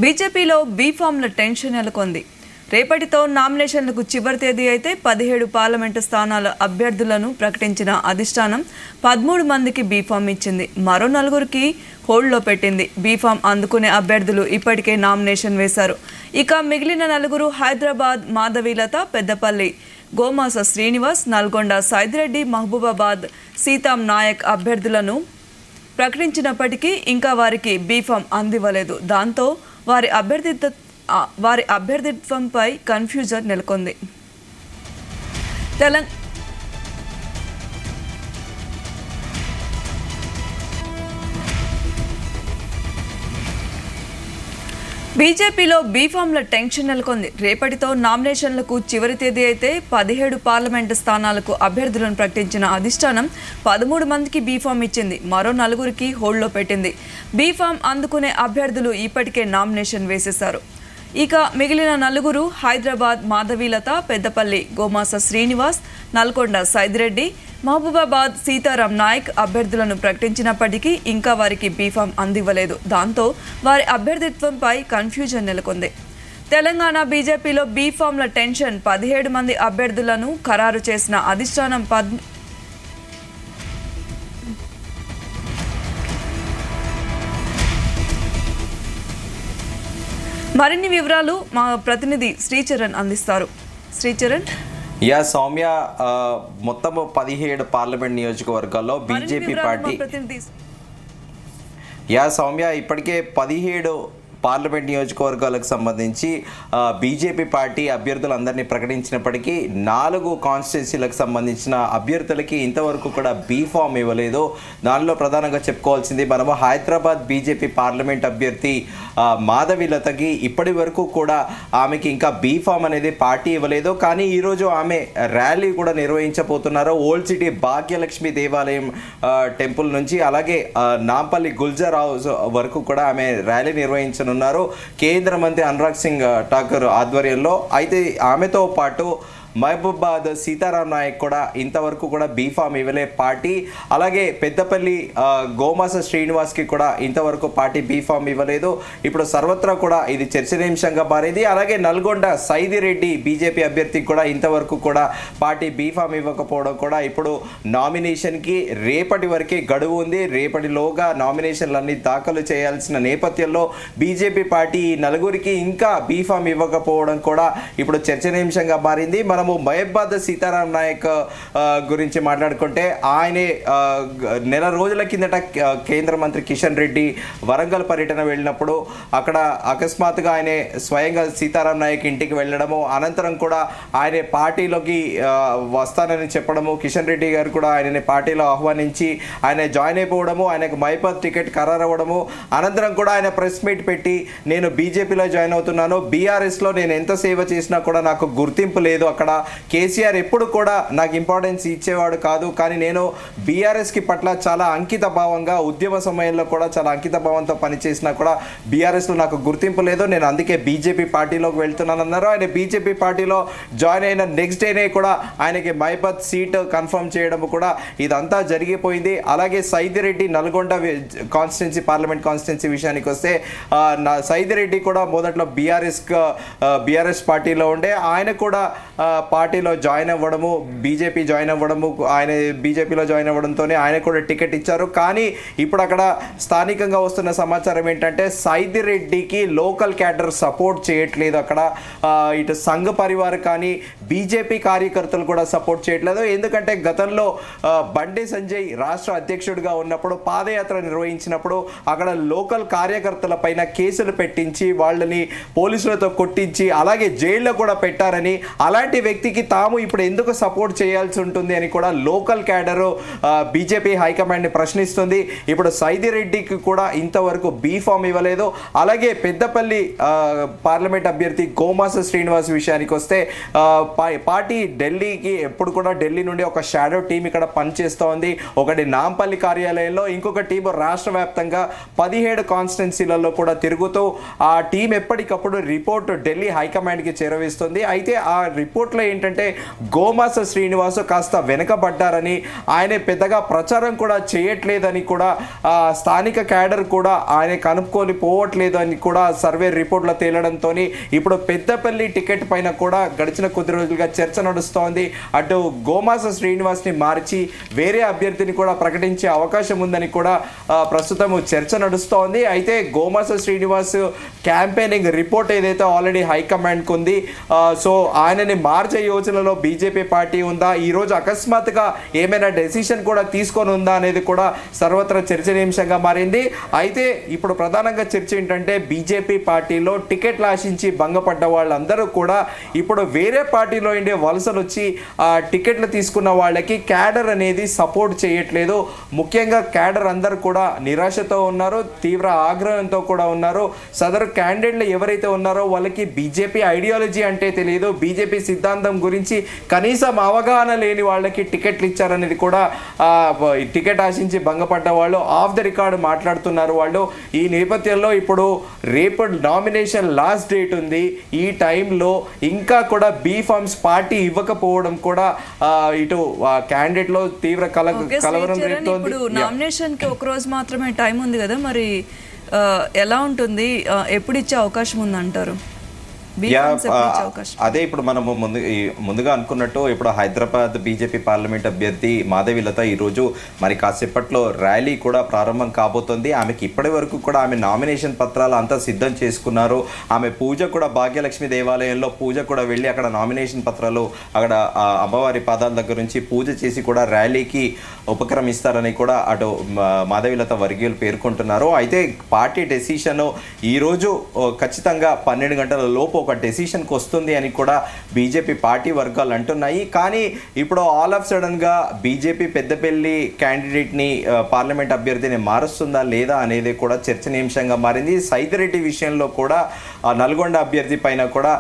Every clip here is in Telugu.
బీజేపీలో బీఫామ్ల టెన్షన్ నెలకొంది. రేపటితో నామినేషన్లకు చివరి తేదీ అయితే 17 పార్లమెంటు స్థానాల అభ్యర్థులను ప్రకటించిన అధిష్టానం 13 మందికి బీఫామ్ ఇచ్చింది. మరో 4కి హోల్డ్లో పెట్టింది. బీఫామ్ అందుకునే అభ్యర్థులు ఇప్పటికే నామినేషన్ వేశారు. ఇక మిగిలిన 4 హైదరాబాద్ మాధవీలత, పెద్దపల్లి గోమాస శ్రీనివాస్, నల్గొండ సైదిరెడ్డి, మహబూబాబాద్ సీతాం నాయక్ అభ్యర్థులను ప్రకటించినప్పటికీ ఇంకా వారికి బీఫామ్ అందివ్వలేదు. దాంతో వారి అభ్యర్థిత్వంపై కన్ఫ్యూజన్ నెలకొంది. బీజేపీలో బీఫామ్ల టెన్షన్ నెలకొంది. రేపటితో నామినేషన్లకు చివరి తేదీ అయితే 17 పార్లమెంటు స్థానాలకు అభ్యర్థులను ప్రకటించిన అధిష్టానం 13 మందికి బీఫామ్ ఇచ్చింది. మరో 4కి హోల్డ్లో పెట్టింది. బీఫామ్ అందుకునే అభ్యర్థులు ఇప్పటికే నామినేషన్ వేసేశారు. ఇక మిగిలిన 4 హైదరాబాద్ మాధవీలత, పెద్దపల్లి గోమాస శ్రీనివాస్, నల్గొండ సైదిరెడ్డి, మహబూబాబాద్ సీతారాం నాయక్ అభ్యర్థులను ప్రకటించినప్పటికీ ఇంకా వారికి బీఫామ్ అందివ్వలేదు. దాంతో వారి అభ్యర్థిత్వంపై కన్ఫ్యూజన్ నెలకొంది. తెలంగాణ బీజేపీలో బీఫామ్ల టెన్షన్. 17 మంది అభ్యర్థులను ఖరారు చేసిన అధిష్టానం మరిన్ని వివరాలు మా ప్రతినిధి శ్రీచరణ్ అందిస్తారు. శ్రీచరణ్. సౌమ్య, మొత్తం 17 పార్లమెంట్ నియోజకవర్గాల్లో బీజేపీ పార్టీ సౌమ్య ఇప్పటికే 17 పార్లమెంట్ నియోజకవర్గాలకు సంబంధించి బీజేపీ పార్టీ అభ్యర్థులందరినీ ప్రకటించినప్పటికీ 4 కాన్స్టిట్యున్సీలకు సంబంధించిన అభ్యర్థులకి ఇంతవరకు కూడా బీఫామ్ ఇవ్వలేదు. దానిలో ప్రధానంగా చెప్పుకోవాల్సింది మనము హైదరాబాద్ బీజేపీ పార్లమెంట్ అభ్యర్థి మాధవీలతకి ఇప్పటి వరకు కూడా ఆమెకి ఇంకా బీఫామ్ అనేది పార్టీ ఇవ్వలేదు. కానీ ఈరోజు ఆమె ర్యాలీ కూడా నిర్వహించబోతున్నారు. ఓల్డ్ సిటీ భాగ్యలక్ష్మి దేవాలయం టెంపుల్ నుంచి అలాగే నాంపల్లి గుల్జర్ హౌస్ వరకు కూడా ఆమె ర్యాలీ నిర్వహించనున్నారు. కేంద్ర మంత్రి అనురాగ్ సింగ్ ఠాకూర్ ఆధ్వర్యంలో. అయితే ఆమెతో పాటు మహబూబాబాద్ సీతారాం నాయక్ కూడా ఇంతవరకు కూడా బీఫామ్ ఇవ్వలే పార్టీ. అలాగే పెద్దపల్లి గోమాస శ్రీనివాస్కి కూడా ఇంతవరకు పార్టీ బీఫామ్ ఇవ్వలేదు. ఇప్పుడు సర్వత్రా కూడా ఇది చర్చనీయాంశంగా మారింది. అలాగే నల్గొండ సైదిరెడ్డి బీజేపీ అభ్యర్థికి కూడా ఇంతవరకు కూడా పార్టీ బీఫామ్ ఇవ్వకపోవడం కూడా ఇప్పుడు నామినేషన్కి రేపటి వరకే గడువు ఉంది. రేపటిలోగా నామినేషన్లన్నీ దాఖలు చేయాల్సిన నేపథ్యంలో బీజేపీ పార్టీ 4కి ఇంకా బీఫామ్ ఇవ్వకపోవడం కూడా ఇప్పుడు చర్చనీయాంశంగా మారింది. మహబూబాబాద్ సీతారాం నాయక్ గురించి మాట్లాడుకుంటే ఆయనే నెల రోజుల కిందట కేంద్ర మంత్రి కిషన్ రెడ్డి వరంగల్ పర్యటన వెళ్ళినప్పుడు అక్కడ అకస్మాత్తుగా ఆయనే స్వయంగా సీతారాం నాయక్ ఇంటికి వెళ్ళడము, అనంతరం కూడా ఆయన పార్టీలోకి వస్తానని చెప్పడము, కిషన్ రెడ్డి గారు కూడా ఆయనని పార్టీలో ఆహ్వానించి ఆయన జాయిన్ అయిపోవడము, ఆయనకు మహబూబాబాద్ టికెట్ ఖరారవ్వడము, అనంతరం కూడా ఆయన ప్రెస్ మీట్ పెట్టి నేను బీజేపీలో జాయిన్ అవుతున్నాను, బీఆర్ఎస్లో నేను ఎంత సేవ చేసినా కూడా నాకు గుర్తింపు లేదు, అక్కడ కేసీఆర్ ఎప్పుడు కూడా నాకు ఇంపార్టెన్స్ ఇచ్చేవాడు కాదు, కానీ నేను బీఆర్ఎస్కి పట్ల చాలా అంకిత భావంగా ఉద్యమ సమయంలో కూడా చాలా అంకిత భావంతో పనిచేసినా కూడా బీఆర్ఎస్లో నాకు గుర్తింపు లేదు, నేను అందుకే బీజేపీ పార్టీలోకి వెళ్తున్నానన్నారు. ఆయన బీజేపీ పార్టీలో జాయిన్ అయిన నెక్స్ట్ డేనే కూడా ఆయనకి మహబూబాబాద్ సీట్ కన్ఫర్మ్ చేయడం కూడా ఇదంతా జరిగిపోయింది. అలాగే Saidireddy Nalgonda constituency parliament constituency విషయానికి వస్తే సైదిరెడ్డి కూడా మొదట్లో బీఆర్ఎస్ పార్టీలో ఉండే, ఆయన కూడా పార్టీలో జాయిన్ అవ్వడము, బీజేపీ జాయిన్ అవ్వడము, ఆయన బీజేపీలో జాయిన్ అవ్వడంతోనే ఆయన కూడా టికెట్ ఇచ్చారు. కానీ ఇప్పుడు అక్కడ స్థానికంగా వస్తున్న సమాచారం ఏంటంటే సైదిరెడ్డికి లోకల్ క్యాడర్ సపోర్ట్ చేయట్లేదు. అక్కడ ఇటు సంఘ పరివార్ కానీ బీజేపీ కార్యకర్తలు కూడా సపోర్ట్ చేయట్లేదు. ఎందుకంటే గతంలో బండి సంజయ్ రాష్ట్ర అధ్యక్షుడిగా ఉన్నప్పుడు పాదయాత్ర నిర్వహించినప్పుడు అక్కడ లోకల్ కార్యకర్తల పైన కేసులు పెట్టించి వాళ్ళని పోలీసులతో కొట్టించి అలాగే జైల్లో కూడా పెట్టారని, అలాంటి వ్యక్తికి తాము ఇప్పుడు ఎందుకు సపోర్ట్ చేయాల్సి ఉంటుంది అని కూడా లోకల్ క్యాడరు బీజేపీ హైకమాండ్ని ప్రశ్నిస్తుంది. ఇప్పుడు సైదిరెడ్డికి కూడా ఇంతవరకు బీఫామ్ ఇవ్వలేదు. అలాగే పెద్దపల్లి పార్లమెంట్ అభ్యర్థి గోమాస శ్రీనివాస్ విషయానికి వస్తే పార్టీ ఢిల్లీకి ఎప్పుడు కూడా ఢిల్లీ నుండి ఒక షాడో టీం ఇక్కడ పనిచేస్తూ ఉంది. ఒకటి నాంపల్లి కార్యాలయంలో, ఇంకొక టీం రాష్ట్ర వ్యాప్తంగా 17 కాన్స్టిట్యున్సీలలో కూడా తిరుగుతూ ఆ టీం ఎప్పటికప్పుడు రిపోర్ట్ ఢిల్లీ హైకమాండ్కి చేరవేస్తుంది. అయితే ఆ రిపోర్ట్ చోట్ల ఏంటంటే గోమాస శ్రీనివాస్ కాస్త వెనకబడ్డారని, ఆయన పెద్దగా ప్రచారం కూడా చేయట్లేదని కూడా స్థానిక క్యాడర్ కూడా ఆయన కనుక్కొని పోవట్లేదు అని కూడా సర్వే రిపోర్ట్లో తేలడంతో ఇప్పుడు పెద్దపల్లి టికెట్ పైన కూడా గడిచిన కొద్ది రోజులుగా చర్చ నడుస్తోంది. అటు గోమాస శ్రీనివాస్ని మార్చి వేరే అభ్యర్థిని కూడా ప్రకటించే అవకాశం ఉందని కూడా ప్రస్తుతం చర్చ నడుస్తోంది. అయితే గోమాస శ్రీనివాస్ క్యాంపెయినింగ్ రిపోర్ట్ ఏదైతే ఆల్రెడీ హైకమాండ్కి ఉంది, సో ఆయనని మార్చే యోచనలో బీజేపీ పార్టీ ఉందా, ఈరోజు అకస్మాత్తుగా ఏమైనా డెసిషన్ కూడా తీసుకొని ఉందా అనేది కూడా సర్వత్రా చర్చనీయాంశంగా మారింది. అయితే ఇప్పుడు ప్రధానంగా చర్చ ఏంటంటే బీజేపీ పార్టీలో టికెట్లు ఆశించి భంగపడ్డ వాళ్ళందరూ కూడా ఇప్పుడు వేరే పార్టీలో ఉండే వలసలు వచ్చి టికెట్లు తీసుకున్న వాళ్ళకి క్యాడర్ అనేది సపోర్ట్ చేయట్లేదు. ముఖ్యంగా క్యాడర్ అందరూ కూడా నిరాశతో ఉన్నారు, తీవ్ర ఆగ్రహంతో కూడా ఉన్నారు. సదరు క్యాండిడేట్లు ఎవరైతే ఉన్నారో వాళ్ళకి బీజేపీ ఐడియాలజీ అంటే తెలియదు, బీజేపీ సిద్ధాంతం గురించి కనీసం అవగాహన లేని వాళ్ళకి టికెట్లు ఇచ్చారనేది కూడా టికెట్ ఆశించి భంగపడ్డ వాళ్ళు ఆఫ్ ద రికార్డు మాట్లాడుతున్నారు వాళ్ళు. ఈ నేపథ్యంలో ఇప్పుడు రేపు నామినేషన్ లాస్ట్ డేట్ ఉంది. ఈ టైంలో ఇంకా కూడా బీ ఫార్మ్స్ పార్టీ ఇవ్వకపోవడం కూడా ఇటు క్యాండిడేట్ లో తీవ్ర కలవరం రేపుతోంది. నామినేషన్ కి ఒక రోజు మాత్రమే టైం ఉంది కదా, మరి ఎలా ఉంటుంది, ఎప్పుడు ఇచ్చే అవకాశం ఉందంటారు? అదే ఇప్పుడు మనము ముందుగా అనుకున్నట్టు ఇప్పుడు హైదరాబాద్ బీజేపీ పార్లమెంట్ అభ్యర్థి మాధవీలత ఈరోజు మరి కాసేపట్లో ర్యాలీ కూడా ప్రారంభం కాబోతుంది. ఆమెకి ఇప్పటి వరకు కూడా ఆమె నామినేషన్ పత్రాలు అంతా సిద్ధం చేసుకున్నారు. ఆమె పూజ కూడా భాగ్యలక్ష్మి దేవాలయంలో పూజ కూడా వెళ్ళి అక్కడ నామినేషన్ పత్రాలు అక్కడ అమ్మవారి పాదాల దగ్గర నుంచి పూజ చేసి కూడా ర్యాలీకి ఉపక్రమిస్తారని కూడా అటు మాధవీలత వర్గీయులు పేర్కొంటున్నారు. అయితే పార్టీ డెసిషన్ ఈరోజు ఖచ్చితంగా 12 గంటల లోపు ఒక డెసిషన్కి వస్తుంది అని కూడా బీజేపీ పార్టీ వర్గాలు అంటున్నాయి. కానీ ఇప్పుడు ఆల్ ఆఫ్ సడన్గా బీజేపీ పెద్దపల్లి క్యాండిడేట్ని పార్లమెంట్ అభ్యర్థిని మారుస్తుందా లేదా అనేది కూడా చర్చనీయాంశంగా మారింది. సైదిరెడ్డి విషయంలో కూడా నల్గొండ అభ్యర్థి పైన కూడా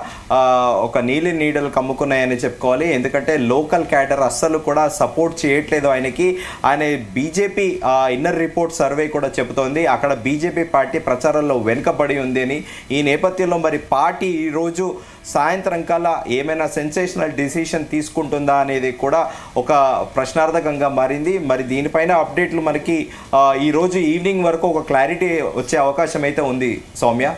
ఒక నీడలు కమ్ముకున్నాయని చెప్పుకోవాలి. ఎందుకంటే లోకల్ క్యాడర్ అస్సలు కూడా సపోర్ట్ చేయట్లేదు ఆయనకి. ఆయన బీజేపీ ఇన్నర్ రిపోర్ట్ సర్వే కూడా చెబుతోంది అక్కడ బీజేపీ పార్టీ ప్రచారంలో వెనుకబడి ఉంది అని. ఈ నేపథ్యంలో మరి పార్టీ ఈరోజు సాయంత్రం కల్లా ఏమైనా సెన్సేషనల్ డిసిషన్ తీసుకుంటుందా అనేది కూడా ఒక ప్రశ్నార్థకంగా మారింది. మరి దీనిపైన అప్డేట్లు మనకి ఈరోజు ఈవినింగ్ వరకు ఒక క్లారిటీ వచ్చే అవకాశం అయితే ఉంది సౌమ్య.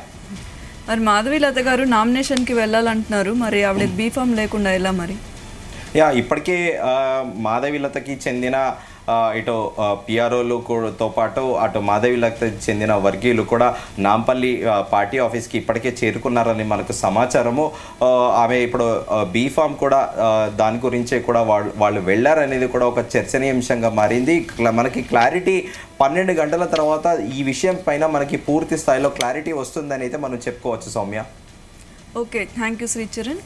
మరి మాధవీలత గారు నామినేషన్కి వెళ్ళాలంటున్నారు, మరి ఆవిడ బీఫామ్ లేకుండా ఎలా మరి? ఇప్పటికే మాధవీలతకి చెందిన ఇటు పిఆర్ఓలతో పాటు అటు మాధవీలతకి చెందిన వర్గీయులు కూడా నాంపల్లి పార్టీ ఆఫీస్కి ఇప్పటికే చేరుకున్నారని మనకు సమాచారము. ఆమె ఇప్పుడు బీఫామ్ కూడా దాని గురించే కూడా వాళ్ళు వెళ్ళారనేది కూడా ఒక చర్చనీయాంశంగా మారింది. మనకి క్లారిటీ 12 గంటల తర్వాత ఈ విషయం పైన మనకి పూర్తి స్థాయిలో క్లారిటీ వస్తుందని అయితే మనం చెప్పుకోవచ్చు Soumya. Okay, thank you Sricharan.